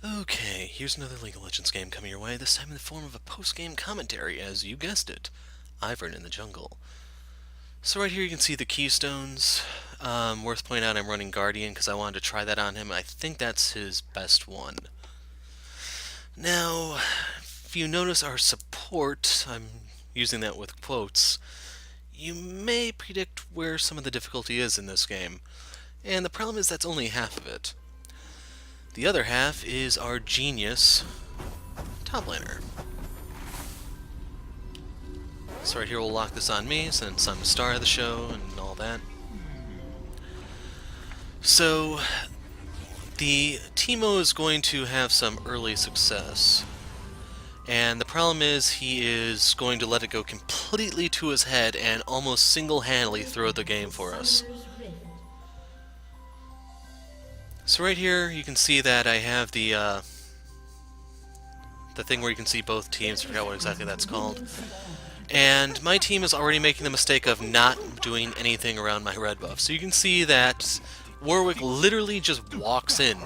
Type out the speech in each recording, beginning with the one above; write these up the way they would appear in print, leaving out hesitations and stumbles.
Okay, here's another League of Legends game coming your way, this time in the form of a post-game commentary, as you guessed it. Ivern in the jungle. So right here you can see the keystones. Worth pointing out I'm running Guardian because I wanted to try that on him. I think that's his best one. Now, if you notice our support, I'm using that with quotes, you may predict where some of the difficulty is in this game. And the problem is that's only half of it. The other half is our genius top laner. So right here we'll lock this on me since I'm the star of the show and all that. So the Teemo is going to have some early success. And the problem is he is going to let it go completely to his head and almost single-handedly throw the game for us. So right here you can see that I have the thing where you can see both teams. I forgot what exactly that's called. And my team is already making the mistake of not doing anything around my red buff. So you can see that Warwick literally just walks in.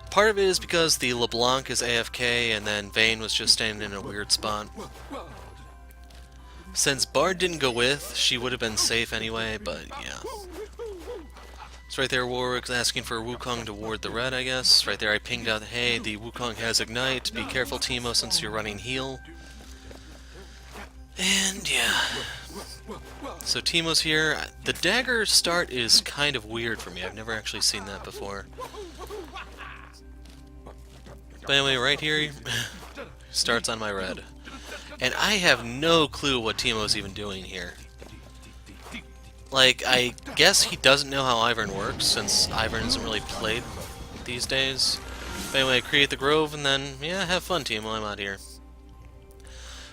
Part of it is because the LeBlanc is AFK and then Vayne was just standing in a weird spot. Since Bard didn't go with, she would have been safe anyway, but yeah. So right there Warwick's asking for Wukong to ward the red, I guess. Right there I pinged out, hey, the Wukong has Ignite, be careful Teemo since you're running heal. And yeah. So Teemo's here. The dagger start is kind of weird for me. I've never actually seen that before. But anyway, right here starts on my red. And I have no clue what Teemo's even doing here. Like, I guess he doesn't know how Ivern works, since Ivern isn't really played these days. But anyway, create the grove and then, yeah, have fun Teemo, I'm out here.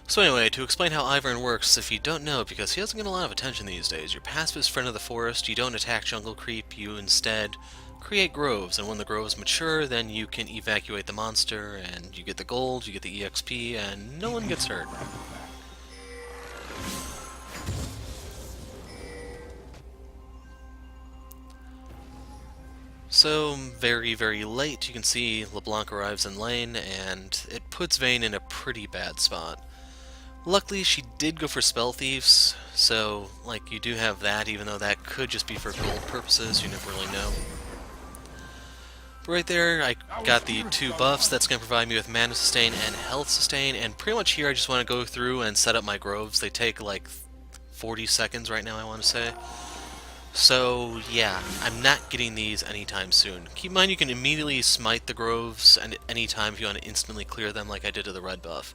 So anyway, to explain how Ivern works, if you don't know, because he doesn't get a lot of attention these days, your passive is Friend of the Forest, you don't attack jungle creep, you instead create groves, and when the groves mature, then you can evacuate the monster, and you get the gold, you get the EXP, and no one gets hurt. So, very, very late, you can see LeBlanc arrives in lane, and it puts Vayne in a pretty bad spot. Luckily, she did go for Spell Thieves, so, like, you do have that, even though that could just be for gold purposes, you never really know. But right there, I got the two buffs, that's going to provide me with mana sustain and health sustain, and pretty much here I just want to go through and set up my groves. They take, like, 40 seconds right now, I want to say. So, yeah, I'm not getting these anytime soon. Keep in mind you can immediately smite the groves at any time if you want to instantly clear them like I did to the red buff.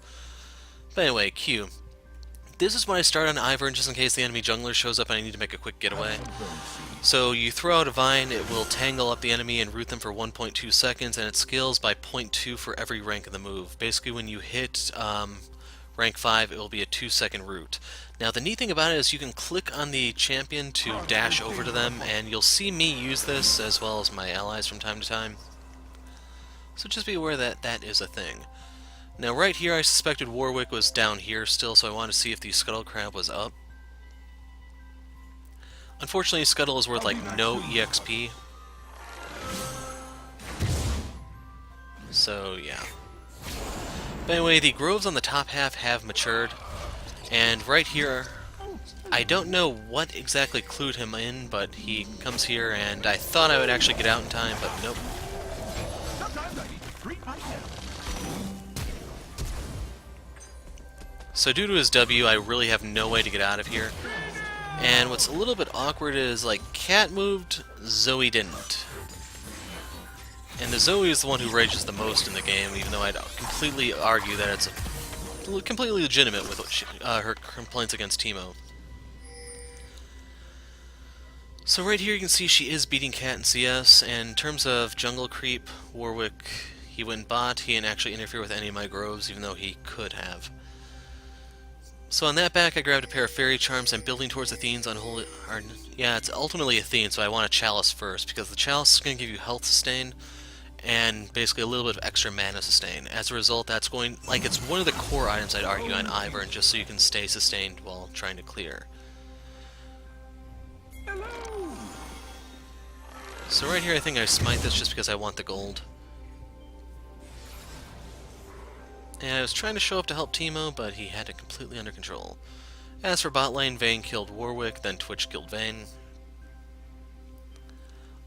But anyway, Q. This is when I start on Ivern just in case the enemy jungler shows up and I need to make a quick getaway. So you throw out a vine, it will tangle up the enemy and root them for 1.2 seconds, and it scales by 0.2 for every rank of the move. Basically when you hit rank 5, it will be a 2-second root. Now the neat thing about it is you can click on the champion to dash over to them, and you'll see me use this as well as my allies from time to time. So just be aware that that is a thing. Now right here I suspected Warwick was down here still, so I wanted to see if the Scuttle Crab was up. Unfortunately Scuttle is worth like no EXP. So yeah. But anyway, the groves on the top half have matured, and right here, I don't know what exactly clued him in, but he comes here, and I thought I would actually get out in time, but nope. So due to his W, I really have no way to get out of here. And what's a little bit awkward is, like, Cat moved, Zoe didn't. And the Zoe is the one who rages the most in the game, even though I'd completely argue that it's completely legitimate with her complaints against Teemo. So right here you can see she is beating Cat in CS, and in terms of jungle creep, Warwick, he went bot, he didn't actually interfere with any of my groves, even though he could have. So on that back, I grabbed a pair of Fairy Charms. I'm building towards Athene's unholy... yeah, it's ultimately Athene, so I want a Chalice first, because the Chalice is going to give you health sustain, and basically a little bit of extra mana sustain. As a result, that's going... like, it's one of the core items I'd argue on Ivern, just so you can stay sustained while trying to clear. So right here, I think I smite this just because I want the gold. And I was trying to show up to help Teemo, but he had it completely under control. As for bot lane, Vayne killed Warwick, then Twitch killed Vayne.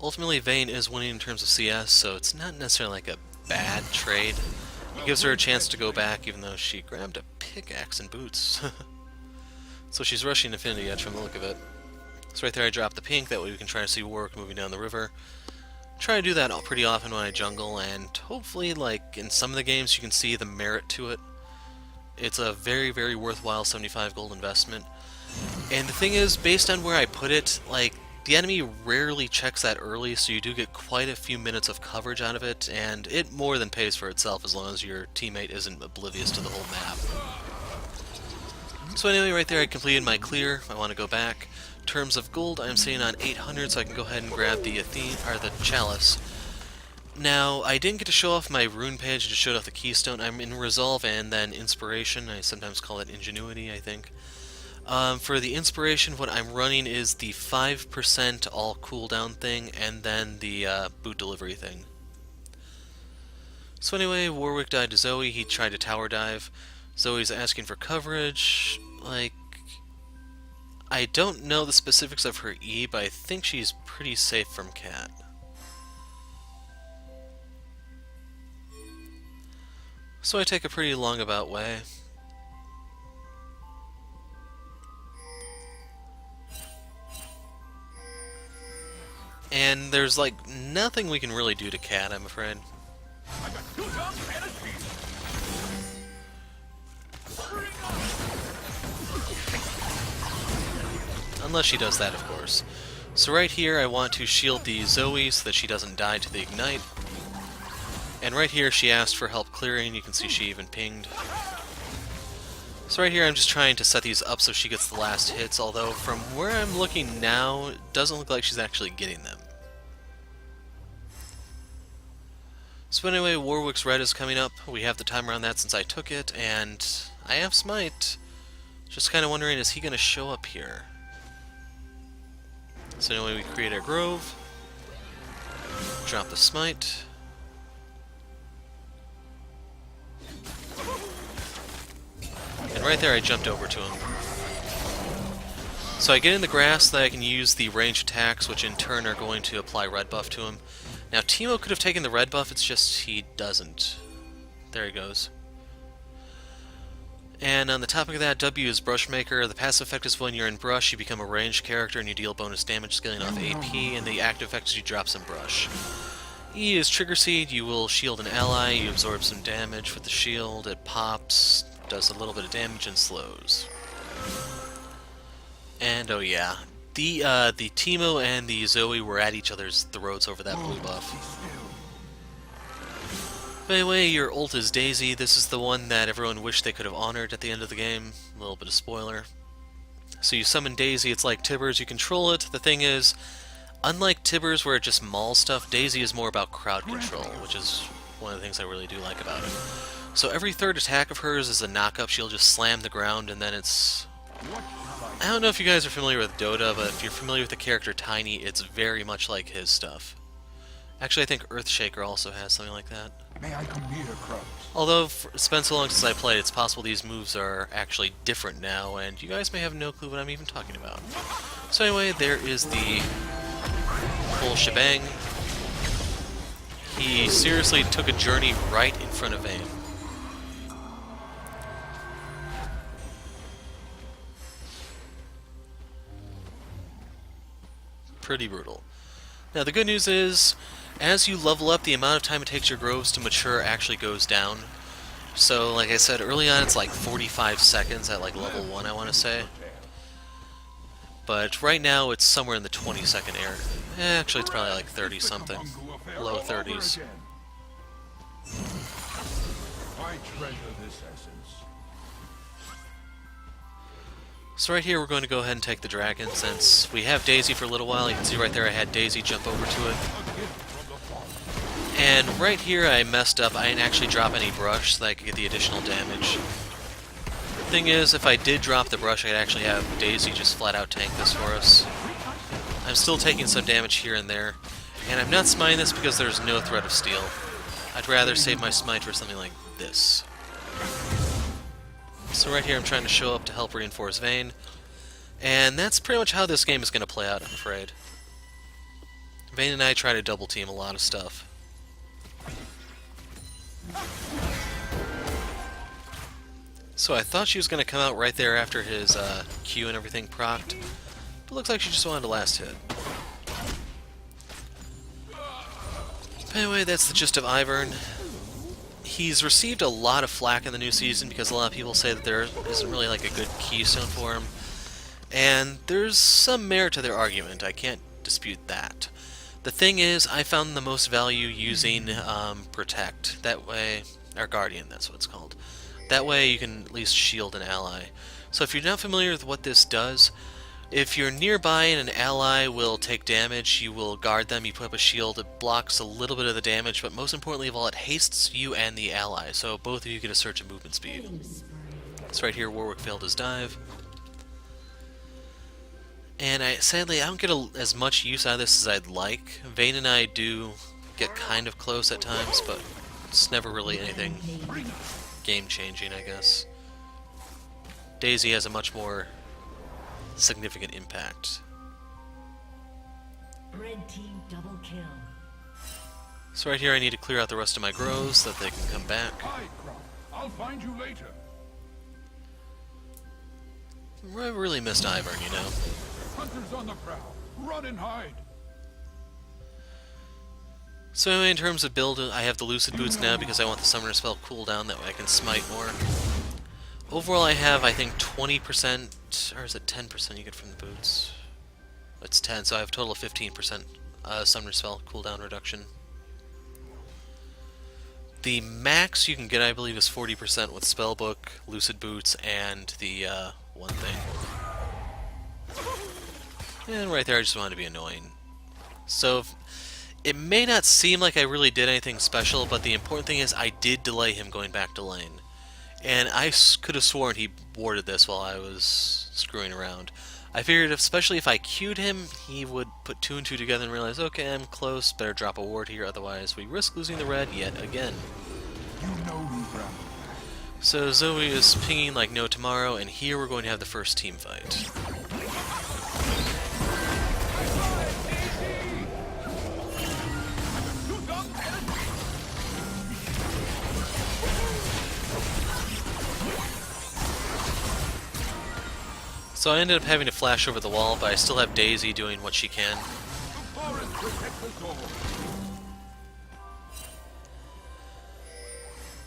Ultimately, Vayne is winning in terms of CS, so it's not necessarily like a bad trade. It gives her a chance to go back, even though she grabbed a pickaxe and boots. So she's rushing Infinity Edge from the look of it. So right there I dropped the pink, that way we can try to see Warwick moving down the river. Try to do that pretty often when I jungle, and hopefully, like, in some of the games you can see the merit to it. It's a very, very worthwhile 75 gold investment. And the thing is, based on where I put it, like, the enemy rarely checks that early, so you do get quite a few minutes of coverage out of it, and it more than pays for itself as long as your teammate isn't oblivious to the whole map. So anyway, right there I completed my clear. I want to go back. In terms of gold, I'm sitting on 800, so I can go ahead and grab the Chalice. Now, I didn't get to show off my rune page, I just showed off the keystone. I'm in Resolve and then Inspiration. I sometimes call it Ingenuity, I think. For the Inspiration, what I'm running is the 5% all cooldown thing, and then the boot delivery thing. So anyway, Warwick died to Zoe, he tried to tower dive. Zoe's asking for coverage, like... I don't know the specifics of her E, but I think she's pretty safe from Cat. So I take a pretty long about way. And there's like nothing we can really do to Cat, I'm afraid. Unless she does that, of course. So right here I want to shield the Zoe so that she doesn't die to the Ignite. And right here she asked for help clearing, you can see she even pinged. So right here I'm just trying to set these up so she gets the last hits, although from where I'm looking now, it doesn't look like she's actually getting them. So anyway, Warwick's red is coming up. We have the timer on that since I took it, and I have Smite. Just kind of wondering, is he going to show up here? So anyway, we create our grove, drop the Smite, and right there I jumped over to him. So I get in the grass so that I can use the ranged attacks, which in turn are going to apply red buff to him. Now Teemo could have taken the red buff, it's just he doesn't. There he goes. And on the topic of that, W is Brushmaker. The passive effect is when you're in Brush, you become a ranged character and you deal bonus damage scaling off AP, and the active effect is you drop some Brush. E is Trigger Seed. You will shield an ally, you absorb some damage with the shield, it pops, does a little bit of damage, and slows. And oh yeah, the Teemo and the Zoe were at each other's throats over that blue buff. But anyway, your ult is Daisy. This is the one that everyone wished they could have honored at the end of the game. A little bit of spoiler. So you summon Daisy, it's like Tibbers, you control it. The thing is, unlike Tibbers where it just mauls stuff, Daisy is more about crowd control, which is one of the things I really do like about it. So every third attack of hers is a knock-up, she'll just slam the ground, and then it's... I don't know if you guys are familiar with Dota, but if you're familiar with the character Tiny, it's very much like his stuff. Actually, I think Earthshaker also has something like that. May I come near, Crows? Although it's been so long since I played, it's possible these moves are actually different now, and you guys may have no clue what I'm even talking about. So anyway, there is the whole shebang. He seriously took a journey right in front of Vayne. Pretty brutal. Now the good news is, as you level up, the amount of time it takes your groves to mature actually goes down. So, like I said, early on it's like 45 seconds at like level 1, I want to say. But right now it's somewhere in the 20-second area. Actually, it's probably like 30-something. Low 30s. I treasure this essence. So right here we're going to go ahead and take the dragon, since we have Daisy for a little while. You can see right there I had Daisy jump over to it. And right here I messed up. I didn't actually drop any brush so that I could get the additional damage. The thing is, if I did drop the brush, I could actually have Daisy just flat out tank this for us. I'm still taking some damage here and there, and I'm not smiting this because there's no threat of steal. I'd rather save my smite for something like this. So right here I'm trying to show up to help reinforce Vayne. And that's pretty much how this game is going to play out, I'm afraid. Vayne and I try to double team a lot of stuff. So I thought she was going to come out right there after his Q and everything procced, but looks like she just wanted to last hit. But anyway, that's the gist of Ivern. He's received a lot of flack in the new season because a lot of people say that there isn't really like a good keystone for him. And there's some merit to their argument, I can't dispute that. The thing is, I found the most value using Protect. That way, or Guardian, that's what it's called. That way you can at least shield an ally. So if you're not familiar with what this does, if you're nearby and an ally will take damage, you will guard them, you put up a shield, it blocks a little bit of the damage, but most importantly of all, it hastes you and the ally, so both of you get a surge in movement speed. So right here, Warwick failed his dive. And sadly, I don't get as much use out of this as I'd like. Vayne and I do get kind of close at times, but it's never really anything game-changing, I guess. Daisy has a much more significant impact. Red team double kill. So right here I need to clear out the rest of my grows so that they can come back. Hi, Crow. I'll find you later. I really missed Ivern, you know. Hunters on the prowl. Run and hide. So anyway, in terms of build, I have the Lucid Boots now because I want the Summoner spell cooldown, that way I can smite more. Overall I have, I think, 20%, or is it 10% you get from the boots? It's 10, so I have a total of 15% Summoner spell cooldown reduction. The max you can get, I believe, is 40% with Spellbook, Lucid Boots, and the one thing. And right there I just wanted to be annoying. So, it may not seem like I really did anything special, but the important thing is I did delay him going back to lane. And I could have sworn he warded this while I was screwing around. I figured especially if I queued him, he would put 2 and 2 together and realize, okay, I'm close, better drop a ward here, otherwise we risk losing the red yet again. You know who ground. So Zoe is pinging like no tomorrow, and here we're going to have the first team fight. So I ended up having to flash over the wall, but I still have Daisy doing what she can.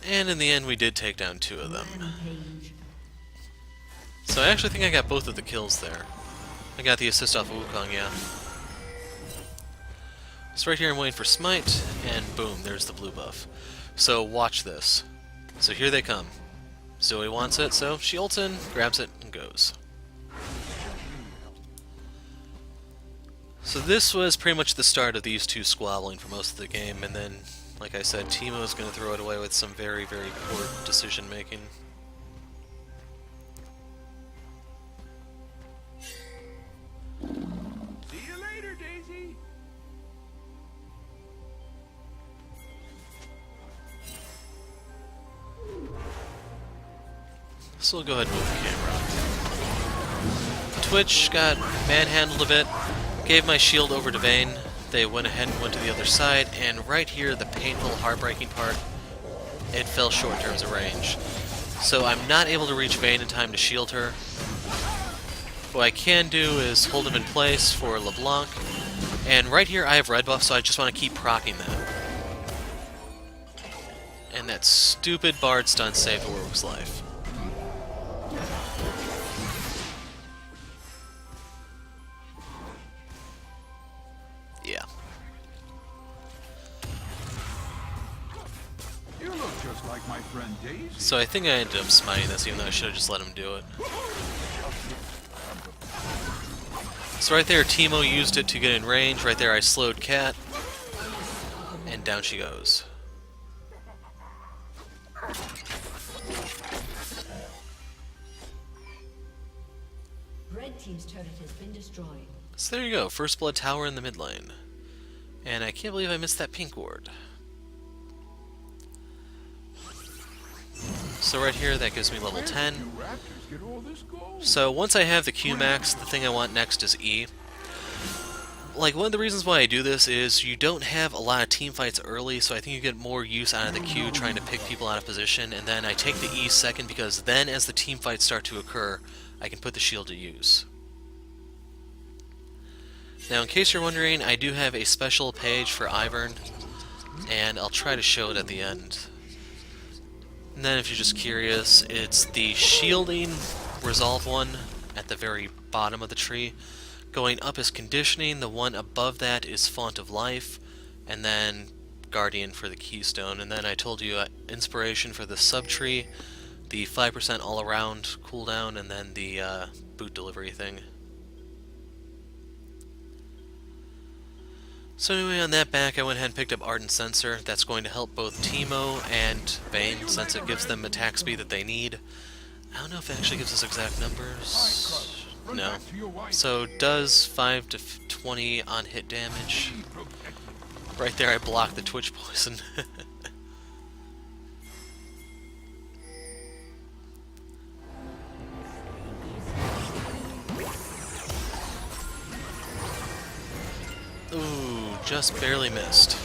And in the end, we did take down 2 of them. So I actually think I got both of the kills there. I got the assist off of Wukong, yeah. So right here I'm waiting for Smite, and boom, there's the blue buff. So watch this. So here they come. Zoe wants it, so she ults in, grabs it, and goes. So this was pretty much the start of these 2 squabbling for most of the game, and then, like I said, Teemo is going to throw it away with some very, very poor decision making. See you later, Daisy. So we'll go ahead and move the camera. Twitch got manhandled a bit. Gave my shield over to Vayne. They went ahead and went to the other side, and right here, the painful, heartbreaking part, it fell short in terms of range. So I'm not able to reach Vayne in time to shield her. What I can do is hold him in place for LeBlanc, and right here I have red buff, so I just want to keep proccing that. And that stupid Bard stun saved Warwick's life. Yeah. You look just like my friend Daisy. So I think I ended up smiting this, even though I should have just let him do it. So right there, Teemo used it to get in range. Right there, I slowed Cat. And down she goes. Red team's turret has been destroyed. So there you go, first blood tower in the mid lane. And I can't believe I missed that pink ward. So So right here, that gives me level 10. You raptors get all this gold? So once I have the Q max, the thing I want next is E. Like, one of the reasons why I do this is you don't have a lot of team fights early, so I think you get more use out of the Q trying to pick people out of position, and then I take the E second because then as the team fights start to occur, I can put the shield to use. Now, in case you're wondering, I do have a special page for Ivern, and I'll try to show it at the end. And then if you're just curious, it's the shielding resolve one at the very bottom of the tree. Going up is conditioning, the one above that is font of life, and then guardian for the keystone. And then I told you inspiration for the subtree, the 5% all around cooldown, and then the boot delivery thing. So anyway, on that back, I went ahead and picked up Ardent Censor. That's going to help both Teemo and Vayne, since it gives them attack speed that they need. I don't know if it actually gives us exact numbers. No. So does 5 to 20 on hit damage. Right there I blocked the Twitch poison. Ooh, just barely missed.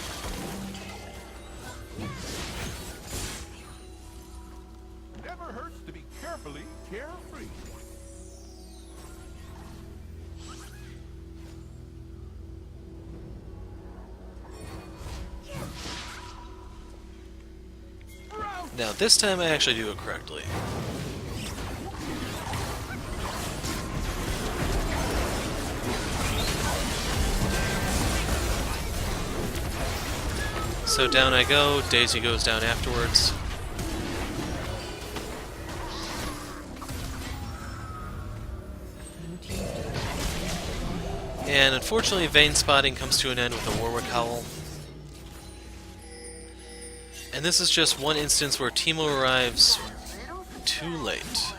Never hurts to be carefully carefree. Now this time I actually do it correctly. So down I go, Daisy goes down afterwards. And unfortunately, Vayne spotting comes to an end with a Warwick Howl. And this is just one instance where Teemo arrives too late.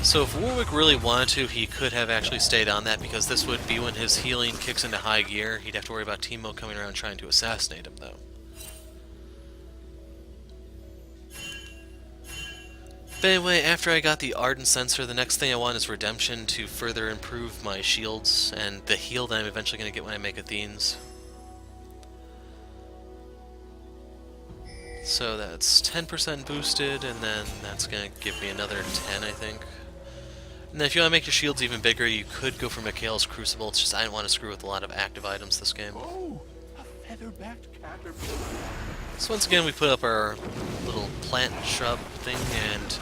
So if Warwick really wanted to, he could have actually stayed on that, because this would be when his healing kicks into high gear. He'd have to worry about Teemo coming around trying to assassinate him, though. But anyway, after I got the Ardent Censor, the next thing I want is Redemption to further improve my shields and the heal that I'm eventually going to get when I make Athenes. So that's 10% boosted, and then that's going to give me another 10, I think. And then if you want to make your shields even bigger, you could go for Mikhail's Crucible. It's just I didn't want to screw with a lot of active items this game. Oh, a feather-backed caterpillar. So once again, we put up our little plant shrub thing, and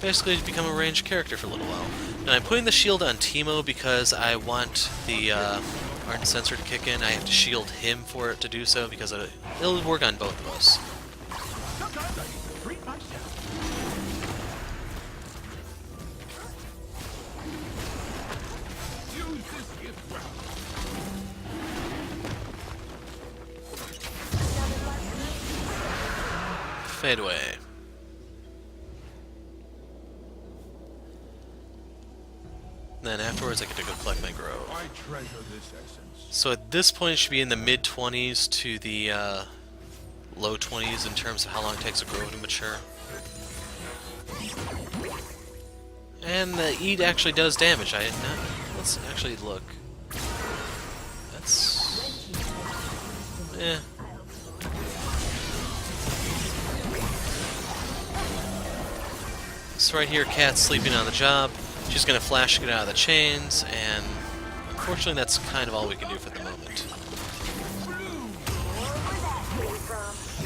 basically become a ranged character for a little while. Now I'm putting the shield on Teemo because I want the Ardent Censor to kick in. I have to shield him for it to do so, because it'll work on both of us. Sometimes I need to treat myself. Use this gift well. Fade away. Then afterwards I get to go collect my grow. I treasure this essence. So at this point it should be in the mid-20s to the low 20s in terms of how long it takes a grow to mature. And the Eat actually does damage. I had not... Let's actually look. That's... eh. So right here, Cat's sleeping on the job. She's going to flash to get out of the chains, and unfortunately that's kind of all we can do for the moment.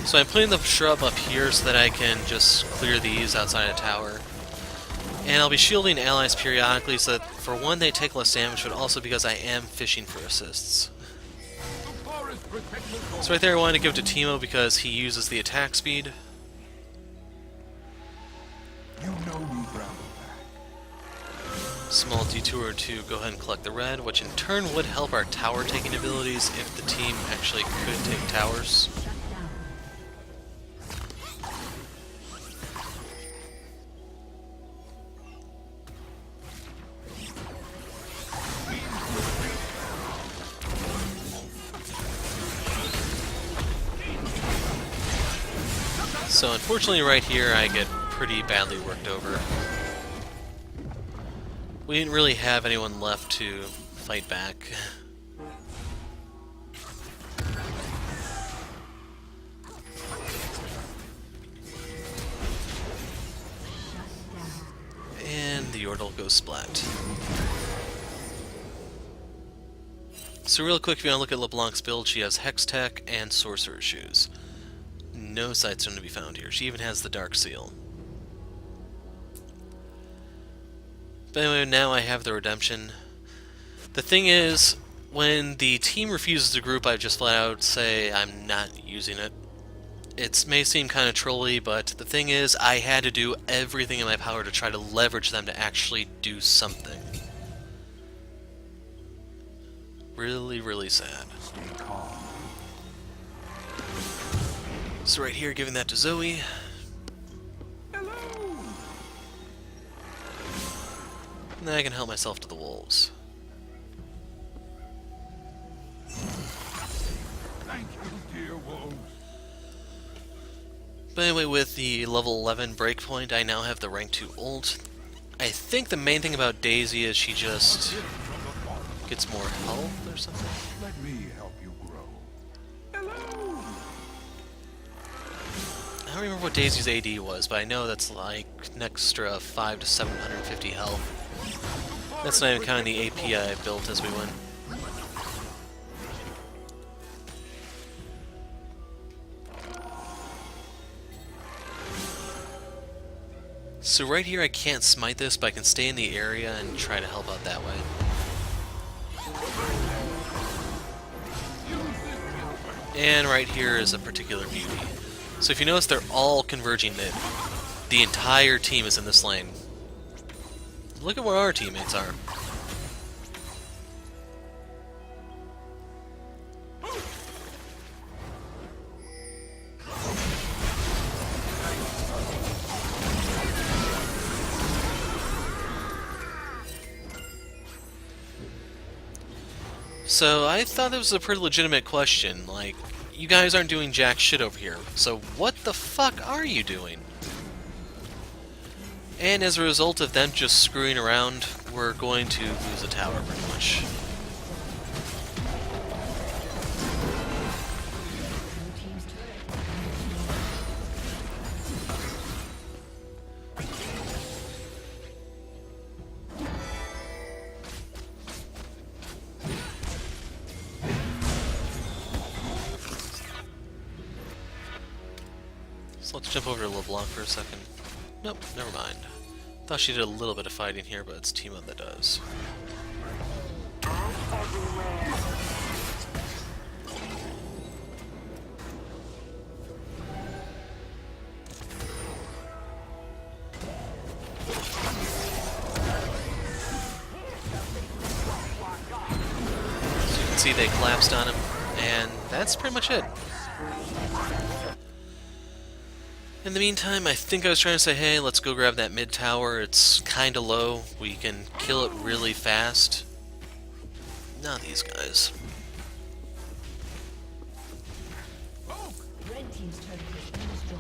So I'm putting the shrub up here so that I can just clear these outside a tower. And I'll be shielding allies periodically so that, for one, they take less damage, but also because I am fishing for assists. So right there I wanted to give it to Teemo because he uses the attack speed. You know me, Brambleback. Small detour to go ahead and collect the red, which in turn would help our tower taking abilities if the team actually could take towers. So unfortunately right here I get pretty badly worked over. We didn't really have anyone left to fight back. And the Yordle goes splat. So real quick, if you want to look at LeBlanc's build, she has Hex Tech and Sorcerer's Shoes. No Sightstone to be found here. She even has the Dark Seal. But anyway, now I have the Redemption. The thing is, when the team refuses to group, I just flat out say I'm not using it. It may seem kind of trolly, but the thing is, I had to do everything in my power to try to leverage them to actually do something. Really, really sad. So right here, giving that to Zoe. Hello. And then I can help myself to the wolves. Thank you, dear wolves. But anyway, with the level 11 breakpoint, I now have the rank 2 ult. I think the main thing about Daisy is she just gets more health or something. Let me help you grow. Hello. I don't remember what Daisy's AD was, but I know that's like an extra 5 to 750 health. That's not even counting the AP I built as we went. So right here I can't smite this, but I can stay in the area and try to help out that way. And right here is a particular beauty. So if you notice, they're all converging mid. The entire team is in this lane. Look at where our teammates are. So I thought that was a pretty legitimate question, like, you guys aren't doing jack shit over here, so what the fuck are you doing? And as a result of them just screwing around, we're going to lose a tower pretty much. So let's jump over to LeBlanc for a second. Nope, never mind. Thought she did a little bit of fighting here, but it's Teemo that does. So you can see they collapsed on him, and that's pretty much it. In the meantime, I think I was trying to say, hey, let's go grab that mid tower. It's kinda low. We can kill it really fast. Not these guys. Red team's turret has been destroyed.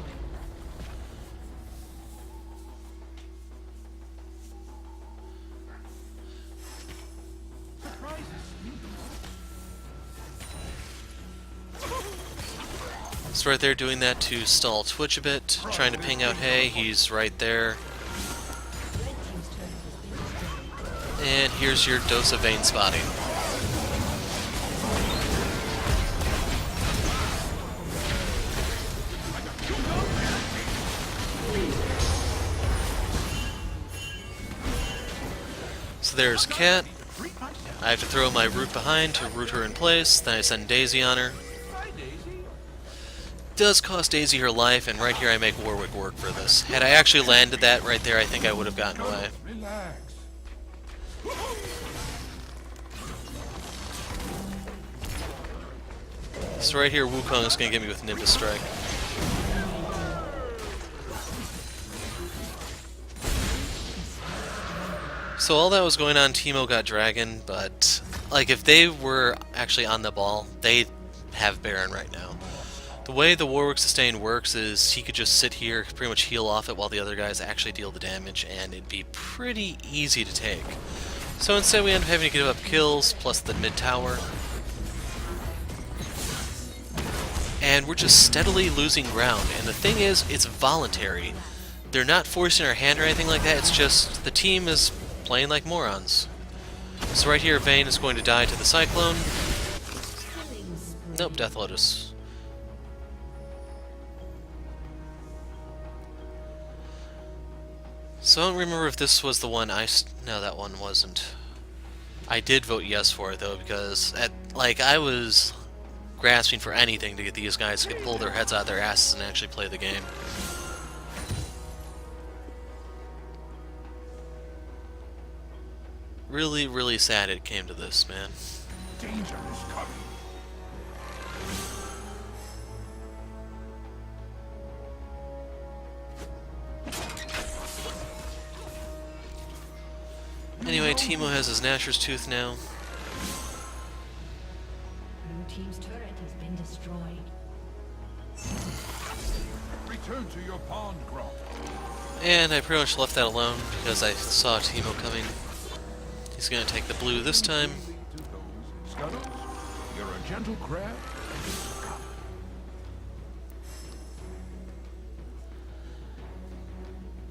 So right there doing that to stall Twitch a bit, trying to ping out, hey, he's right there. And here's your dose of Vayne spotting. So there's Cat. I have to throw my root behind to root her in place, then I send Daisy on her. Does cost Daisy her life, and right here I make Warwick work for this. Had I actually landed that right there, I think I would have gotten away. Relax. So right here, Wukong is going to get me with Nimbus Strike. So all that was going on, Teemo got Dragon, but like if they were actually on the ball, they have Baron right now. The way the Warwick Sustain works is he could just sit here, pretty much heal off it while the other guys actually deal the damage, and it'd be pretty easy to take. So instead we end up having to give up kills, plus the mid-tower. And we're just steadily losing ground, and the thing is, it's voluntary. They're not forcing our hand or anything like that, it's just the team is playing like morons. So right here, Vayne is going to die to the Cyclone. Nope, Death Lotus. So I don't remember if this was the one no, that one wasn't. I did vote yes for it though, because I was grasping for anything to get these guys to pull their heads out of their asses and actually play the game. Really, really sad it came to this, man. Danger is coming. Anyway, Teemo has his Gnasher's Tooth now. Blue team's turret has been destroyed. Return to your pond, Grump. And I pretty much left that alone because I saw Teemo coming. He's gonna take the blue this time. To those scuttles, you're a gentle crab.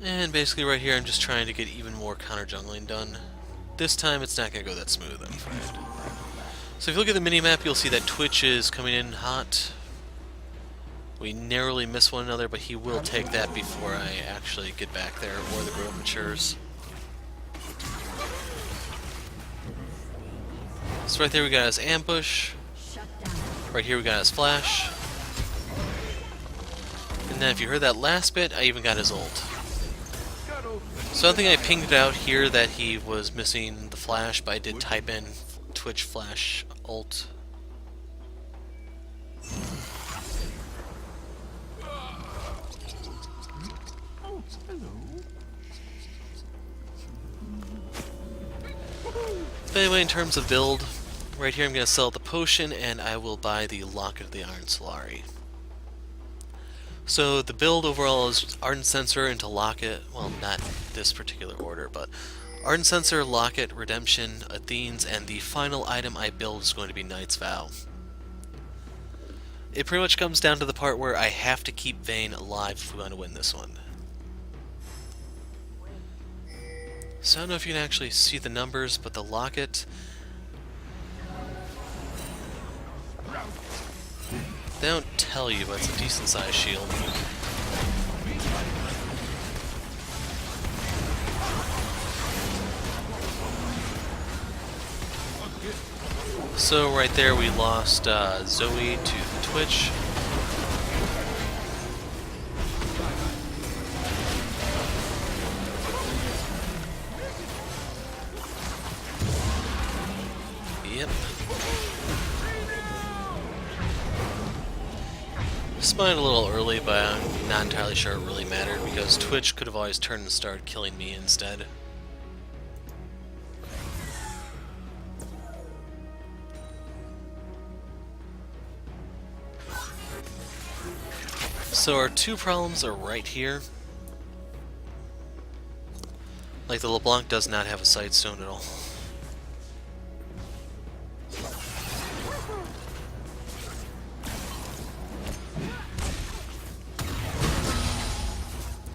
And basically right here I'm just trying to get even more counter jungling done. This time it's not going to go that smooth, I'm afraid. So if you look at the minimap, you'll see that Twitch is coming in hot. We narrowly miss one another, but he will take that before I actually get back there or the Grail matures. So right there we got his ambush. Right here we got his flash. And then if you heard that last bit, I even got his ult. So I think I pinged it out here that he was missing the flash, but I did type in Twitch flash ult. Oh, hello. But anyway, in terms of build, right here I'm going to sell the potion and I will buy the Locket of the Iron Solari. So the build overall is Ardent Censor into Locket, well not this particular order, but Ardent Censor, Locket, Redemption, Athenes, and the final item I build is going to be Knight's Vow. It pretty much comes down to the part where I have to keep Vayne alive if we want to win this one. So I don't know if you can actually see the numbers, but the Locket... They don't tell you, but it's a decent sized shield. So right there we lost Zoe to the Twitch. Yep. Smite a little early, but I'm not entirely sure it really mattered because Twitch could have always turned and started killing me instead. So our two problems are right here. Like the LeBlanc does not have a Sightstone at all.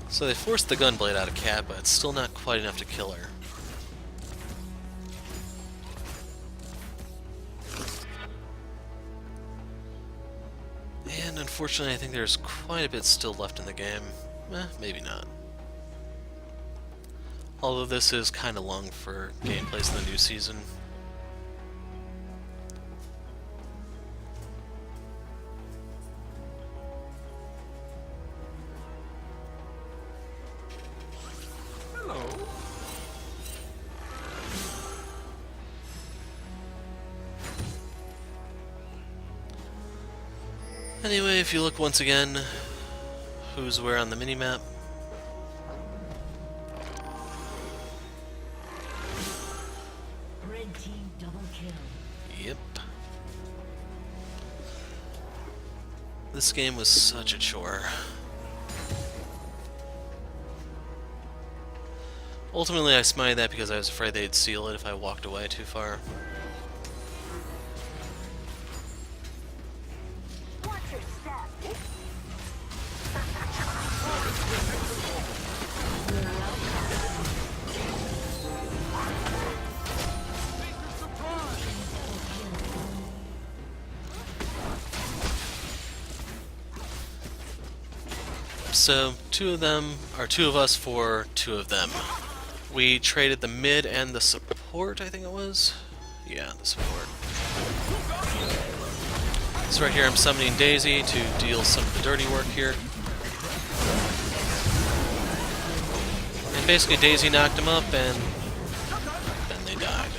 So they forced the Gunblade out of Cat, but it's still not quite enough to kill her. And unfortunately I think there's quite a bit still left in the game. Maybe not. Although this is kind of long for gameplays in the new season. Hello. Anyway, if you look once again, who's where on the minimap? Red team double kill. Yep. This game was such a chore. Ultimately, I smited that because I was afraid they'd seal it if I walked away too far. Watch your step. So, two of us for two of them. We traded the mid and the support, I think it was? Yeah, the support. So right here I'm summoning Daisy to deal some of the dirty work here. And basically Daisy knocked him up and then they died.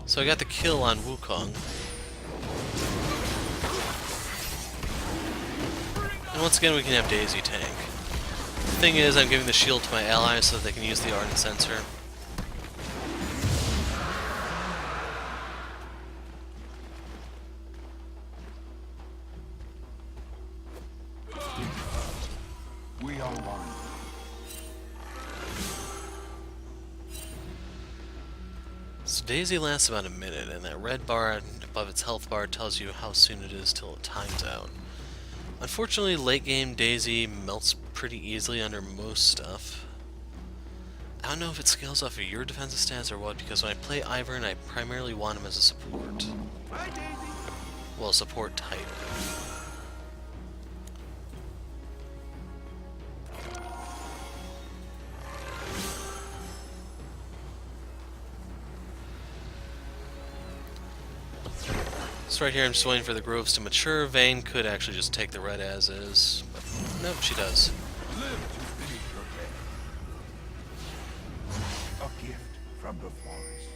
So I got the kill on Wukong. And once again we can have Daisy tank. The thing is, I'm giving the shield to my allies so that they can use the Ardent Censor. We are one. So Daisy lasts about a minute, and that red bar above its health bar tells you how soon it is till it times out. Unfortunately, late game Daisy melts pretty easily under most stuff. I don't know if it scales off of your defensive stats or what, because when I play Ivern, I primarily want him as a support. Bye, Daisy. Well, support type. So right here I'm just waiting for the groves to mature. Vayne could actually just take the red as is, but nope, she does. Live to finish your day. A gift from the forest.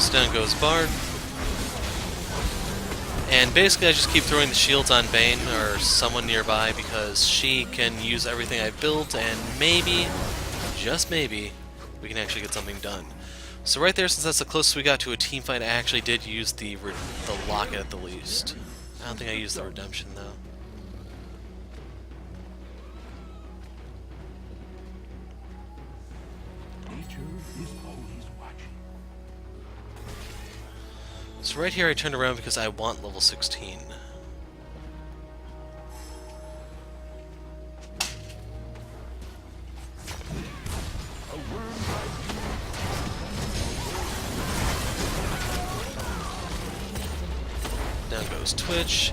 So down goes Bard. And basically I just keep throwing the shields on Vayne or someone nearby because she can use everything I built and maybe, just maybe, we can actually get something done. So right there, since that's the closest we got to a team fight, I actually did use the Locket at the least. I don't think I used the Redemption though. Nature is always watching. So right here I turned around because I want level 16. A worm like Down goes Twitch.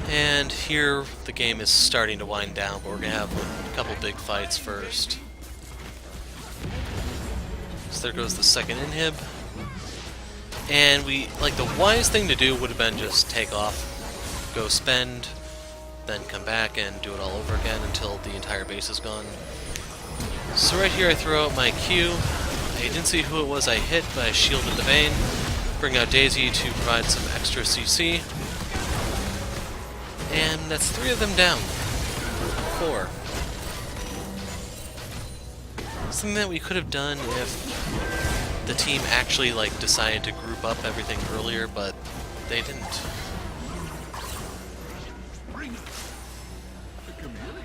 And here the game is starting to wind down, but we're going to have a couple big fights first. So there goes the second inhib. And the wise thing to do would have been just take off, go spend, then come back and do it all over again until the entire base is gone. So right here I throw out my Q. I didn't see who it was I hit, but I shielded the Vayne. Bring out Daisy to provide some extra CC. And that's 3 of them down. 4. Something that we could have done if the team actually decided to group up everything earlier, but they didn't. spring. The chameleon.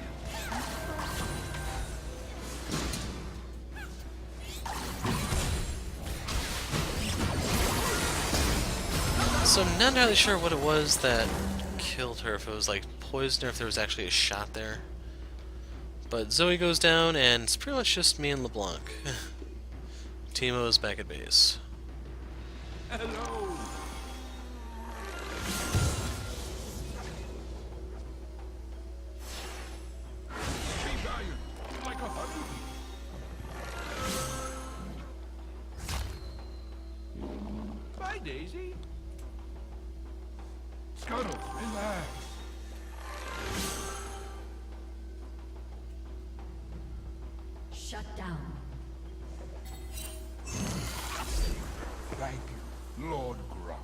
So I'm not entirely sure what it was that killed her, if it was poison or if there was actually a shot there. But Zoe goes down and it's pretty much just me and LeBlanc. Teemo is back at base. Hello. Be valiant, like a honeybee. Bye, Daisy. Scuttle, relax. Shut down. Thank you, Lord Grump.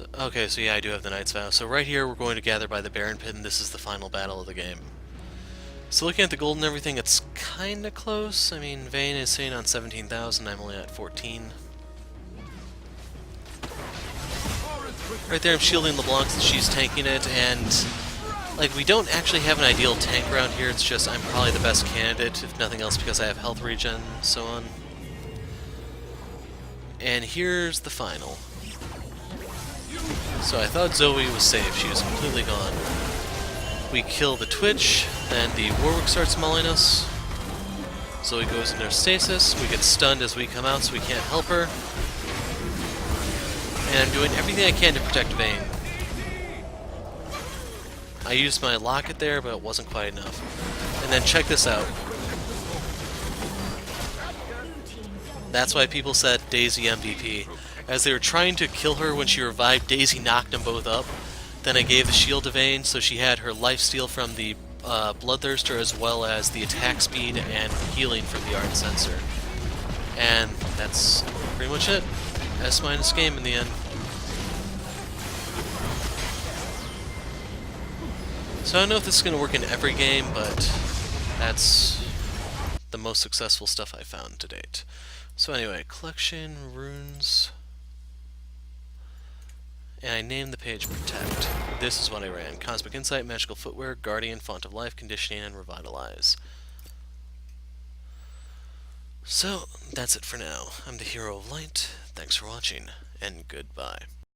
Okay, so yeah, I do have the Knight's Vow. So right here, we're going to gather by the Baron Pit, and this is the final battle of the game. So looking at the gold and everything, it's kind of close. I mean, Vayne is sitting on 17,000, I'm only at 14. Right there, I'm shielding LeBlanc since she's tanking it, and like, we don't actually have an ideal tank around here, it's just I'm probably the best candidate, if nothing else, because I have health regen and so on. And here's the final. So I thought Zoe was safe, she was completely gone. We kill the Twitch, then the Warwick starts mauling us. Zoe goes into stasis, we get stunned as we come out so we can't help her. And I'm doing everything I can to protect Vayne. I used my Locket there, but it wasn't quite enough. And then check this out. That's why people said Daisy MVP. As they were trying to kill her when she revived, Daisy knocked them both up. Then I gave the shield to Vayne, so she had her lifesteal from the Bloodthirster as well as the attack speed and healing from the Ardent Censor. And that's pretty much it. S- game in the end. So I don't know if this is going to work in every game, but that's the most successful stuff I've found to date. So anyway, collection, runes, and I named the page Protect. This is what I ran. Cosmic Insight, Magical Footwear, Guardian, Font of Life, Conditioning, and Revitalize. So, that's it for now. I'm the Hero of Light. Thanks for watching, and goodbye.